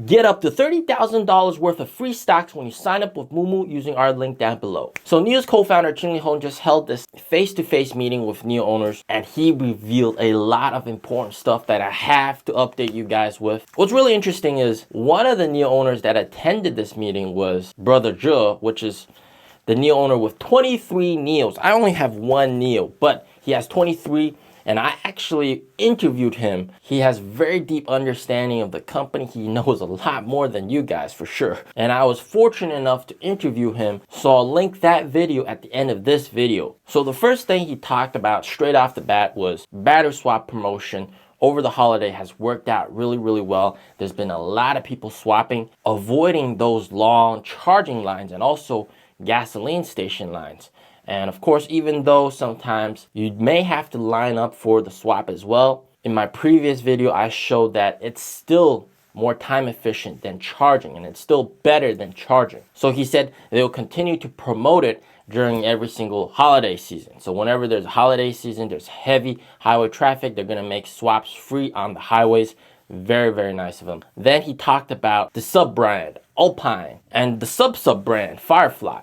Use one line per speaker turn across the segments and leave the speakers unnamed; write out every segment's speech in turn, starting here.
Get up to $30,000 worth of free stocks when you sign up with Moomoo using our link down below. So NIO's co-founder Chin Hong just held this face-to-face meeting with NIO owners, and he revealed a lot of important stuff that I have to update you guys with. What's really interesting is one of the NIO owners that attended this meeting was Brother Zhe, which is the NIO owner with 23 NIOs. I only have one NIO, but he has 23. And I actually interviewed him. He has very deep understanding of the company. He knows a lot more than you guys for sure. And I was fortunate enough to interview him, so I'll link that video at the end of this video. So the first thing he talked about straight off the bat was battery swap promotion over the holiday has worked out really, really well. There's been a lot of people swapping, avoiding those long charging lines and also gasoline station lines. And of course, even though sometimes you may have to line up for the swap as well, in my previous video, I showed that it's still more time efficient than charging, and it's still better than charging. So he said they'll continue to promote it during every single holiday season. So whenever there's a holiday season, there's heavy highway traffic, they're gonna make swaps free on the highways. Very, very nice of him. Then he talked about the sub-brand, Alpine, and the sub-brand, Firefly.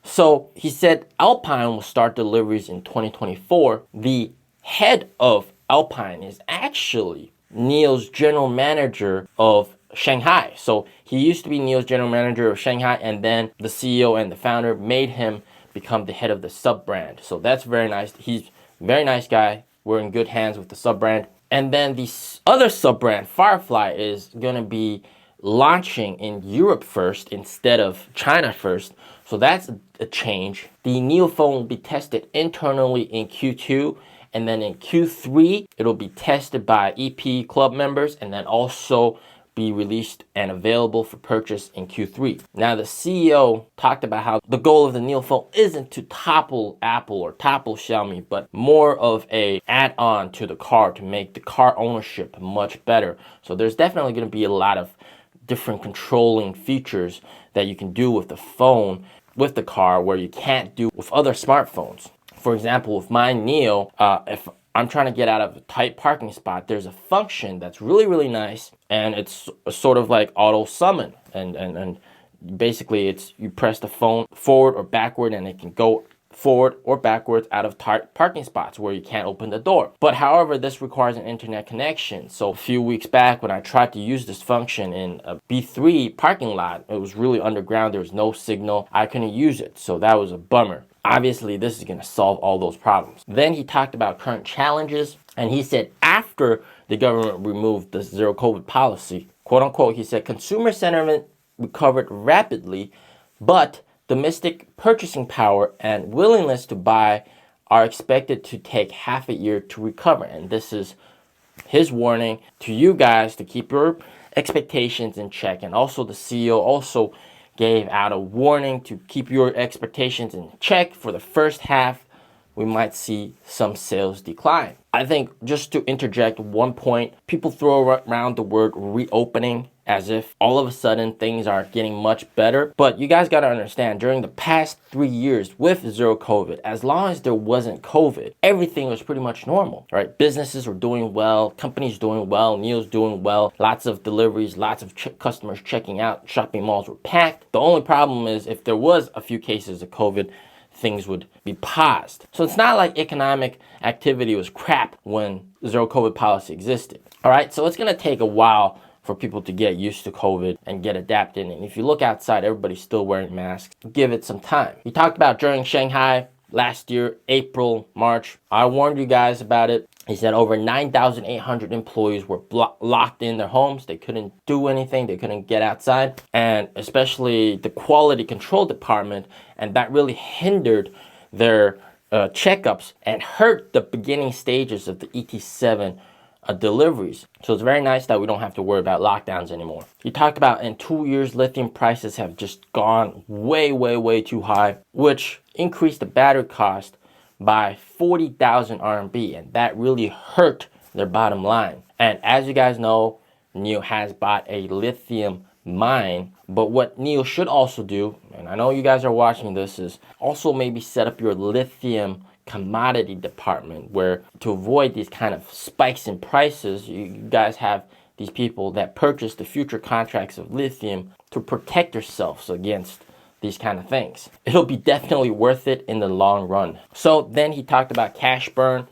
So he said Alpine will start deliveries in 2024. The head of Alpine is actually NIO's general manager of Shanghai. So he used to be NIO's general manager of Shanghai, and then the CEO and the founder made him become the head of the sub-brand. So that's very nice. He's a very nice guy. We're in good hands with the sub-brand. And then the other sub-brand, Firefly, is going to be launching in Europe first instead of China first. So that's a change. The NIO phone will be tested internally in Q2, and then in Q3 it'll be tested by EP club members, and then also be released and available for purchase in Q3. Now the CEO talked about how the goal of the NIO phone isn't to topple Apple or topple Xiaomi, but more of a add-on to the car to make the car ownership much better. So there's definitely going to be a lot of different controlling features that you can do with the phone, with the car, where you can't do with other smartphones. For example, with my NIO, if I'm trying to get out of a tight parking spot, there's a function that's really, really nice, and it's sort of like auto summon. And basically it's you press the phone forward or backward, and it can go forward or backwards out of parking spots where you can't open the door. But however, this requires an internet connection. So a few weeks back when I tried to use this function in a B3 parking lot, it was really underground, there was no signal, I couldn't use it. So that was a bummer. Obviously, this is going to solve all those problems. Then he talked about current challenges, and he said after the government removed the zero COVID policy, quote unquote, he said consumer sentiment recovered rapidly, but domestic purchasing power and willingness to buy are expected to take half a year to recover. And this is his warning to you guys to keep your expectations in check. And also the CEO also gave out a warning to keep your expectations in check. For the first half, we might see some sales decline. I think just to interject one point, people throw around the word reopening as if all of a sudden things are getting much better. But you guys got to understand, during the past 3 years with zero COVID, as long as there wasn't COVID, everything was pretty much normal, right? Businesses were doing well, companies doing well, NIO's doing well, lots of deliveries, lots of customers checking out, shopping malls were packed. The only problem is if there was a few cases of COVID, things would be paused. So it's not like economic activity was crap when zero COVID policy existed. All right, so it's gonna take a while for people to get used to COVID and get adapted. And if you look outside, everybody's still wearing masks. Give it some time. He talked about during Shanghai last year, April, March. I warned you guys about it. He said over 9,800 employees were locked in their homes. They couldn't do anything. They couldn't get outside. And especially the quality control department, and that really hindered their checkups and hurt the beginning stages of the ET7 deliveries. So it's very nice that we don't have to worry about lockdowns anymore. He talked about in 2 years, lithium prices have just gone way, way, way too high, which increased the battery cost by 40,000 RMB, and that really hurt their bottom line. And as you guys know, NIO has bought a lithium mine, but what NIO should also do, and I know you guys are watching this, is also maybe set up your lithium commodity department, where to avoid these kind of spikes in prices, you guys have these people that purchase the future contracts of lithium to protect yourselves against these kind of things. It'll be definitely worth it in the long run. So then he talked about cash burn.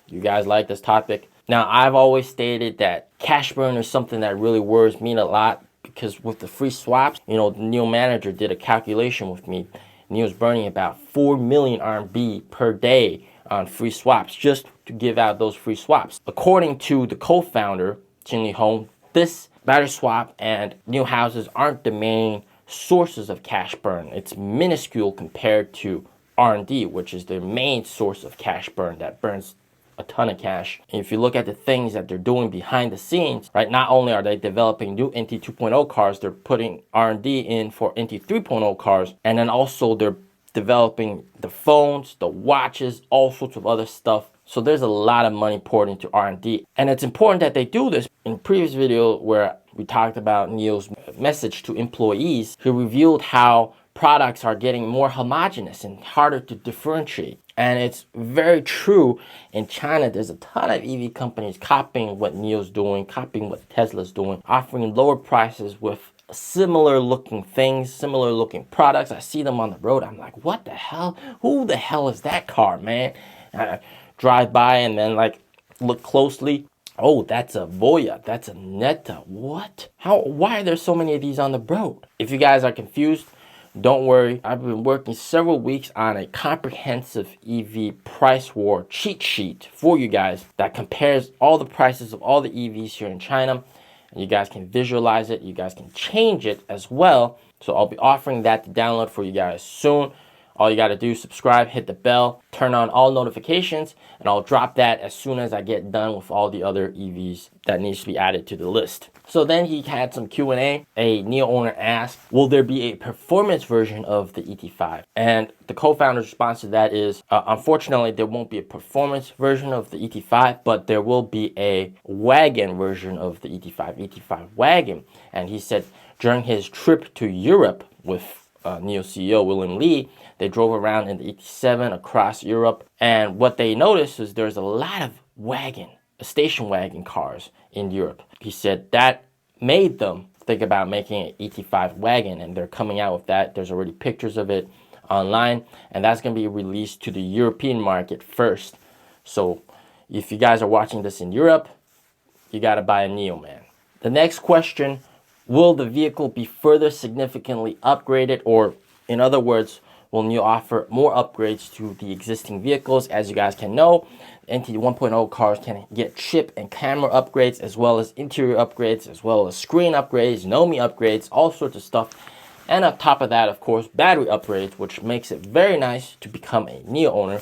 You guys like this topic? Now, I've always stated that cash burn is something that really worries me a lot, because with the free swaps, the NIO manager did a calculation with me. NIO's burning about 4 million RMB per day on free swaps just to give out those free swaps. According to the co-founder, Jinli Hong, this battery swap and NIO houses aren't the main sources of cash burn. It's minuscule compared to R&D, which is their main source of cash burn that burns a ton of cash. And if you look at the things that they're doing behind the scenes, right, not only are they developing new NT 2.0 cars, they're putting R&D in for NT 3.0 cars, and then also they're developing the phones, the watches, all sorts of other stuff. So there's a lot of money poured into R&D, and it's important that they do this. In previous video where we talked about NIO's message to employees, he revealed how products are getting more homogeneous and harder to differentiate. And it's very true. In China, there's a ton of EV companies copying what NIO's doing, copying what Tesla's doing, offering lower prices with similar looking things, similar looking products. I see them on the road. I'm like, what the hell? Who the hell is that car, man? And I drive by and then look closely. Oh, that's a Voya. That's a Netta. What? Why are there so many of these on the road? If you guys are confused, don't worry. I've been working several weeks on a comprehensive EV price war cheat sheet for you guys that compares all the prices of all the EVs here in China. And you guys can visualize it. You guys can change it as well. So I'll be offering that to download for you guys soon. All you got to do is subscribe, hit the bell, turn on all notifications, and I'll drop that as soon as I get done with all the other EVs that needs to be added to the list. So then he had some Q&A. A NIO owner asked, will there be a performance version of the ET5? And the co-founder's response to that is, unfortunately, there won't be a performance version of the ET5, but there will be a wagon version of the ET5 wagon. And he said during his trip to Europe with NIO CEO William Li, they drove around in the ET7 across Europe, and what they noticed is there's a lot of station wagon cars in Europe. He said that made them think about making an ET5 wagon, and they're coming out with that. There's already pictures of it online, and that's going to be released to the European market first. So if you guys are watching this in Europe, you got to buy a NIO, man. The next question, will the vehicle be further significantly upgraded, or in other words, will NIO offer more upgrades to the existing vehicles? As you guys can know, NT 1.0 cars can get chip and camera upgrades, as well as interior upgrades, as well as screen upgrades, NOMI upgrades, all sorts of stuff. And on top of that, of course, battery upgrades, which makes it very nice to become a NIO owner.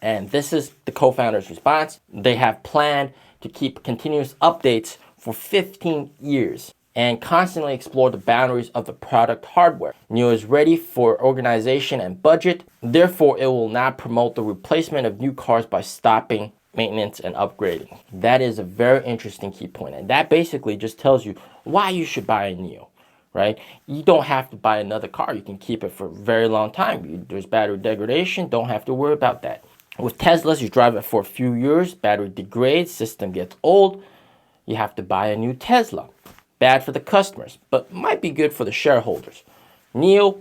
And this is the co-founder's response. They have planned to keep continuous updates for 15 years. And constantly explore the boundaries of the product hardware. NIO is ready for organization and budget. Therefore, it will not promote the replacement of new cars by stopping maintenance and upgrading. That is a very interesting key point. And that basically just tells you why you should buy a NIO, right? You don't have to buy another car. You can keep it for a very long time. There's battery degradation. Don't have to worry about that. With Teslas, you drive it for a few years. Battery degrades. System gets old. You have to buy a new Tesla. Bad for the customers, but might be good for the shareholders. NIO,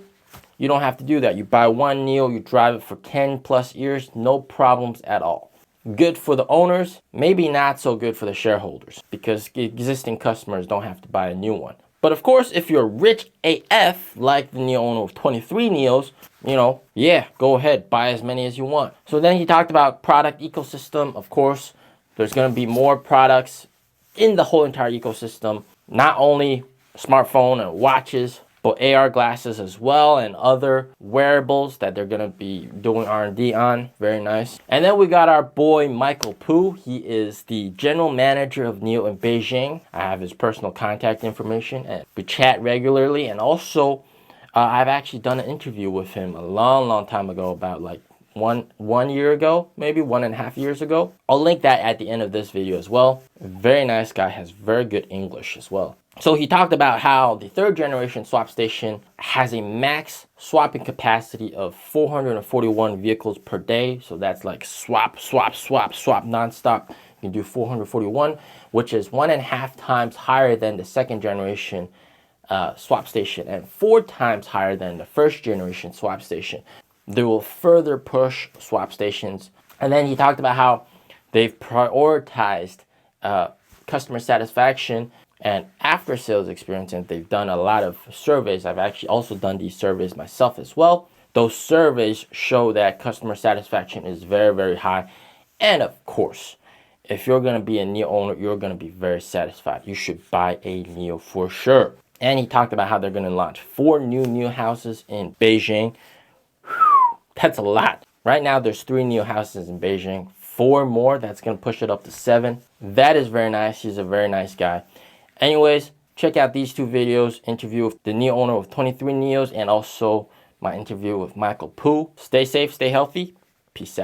you don't have to do that. You buy one NIO, you drive it for 10 plus years, no problems at all. Good for the owners, maybe not so good for the shareholders, because existing customers don't have to buy a new one. But of course, if you're rich AF, like the NIO owner of 23 NIOs, yeah, go ahead, buy as many as you want. So then he talked about product ecosystem. Of course, there's going to be more products in the whole entire ecosystem. Not only smartphone and watches, but AR glasses as well, and other wearables that they're going to be doing R&D on. Very nice. And then we got our boy Michael Pu. He is the general manager of NIO in Beijing. I have his personal contact information, and we chat regularly. And also, I've actually done an interview with him a long time ago, about like one year ago, maybe 1.5 years ago. I'll link that at the end of this video as well. Very nice guy, has very good English as well. So he talked about how the 3rd generation swap station has a max swapping capacity of 441 vehicles per day. So that's like swap nonstop. You can do 441, which is 1.5 times higher than the second generation swap station and 4 times higher than the first generation swap station. They will further push swap stations. And then he talked about how they've prioritized customer satisfaction and after sales experience, and they've done a lot of surveys. I've actually also done these surveys myself as well. Those surveys show that customer satisfaction is very, very high. And of course, if you're going to be a NIO owner, you're going to be very satisfied. You should buy a NIO for sure. And he talked about how they're going to launch 4 new NIO houses in Beijing. Whew, that's a lot. Right now, there's 3 NIO houses in Beijing. 4 more, that's going to push it up to 7. That is very nice. He's a very nice guy. Anyways, check out these 2 videos. Interview with the NIO owner with 23 NIOs and also my interview with Michael Poo. Stay safe, stay healthy. Peace out.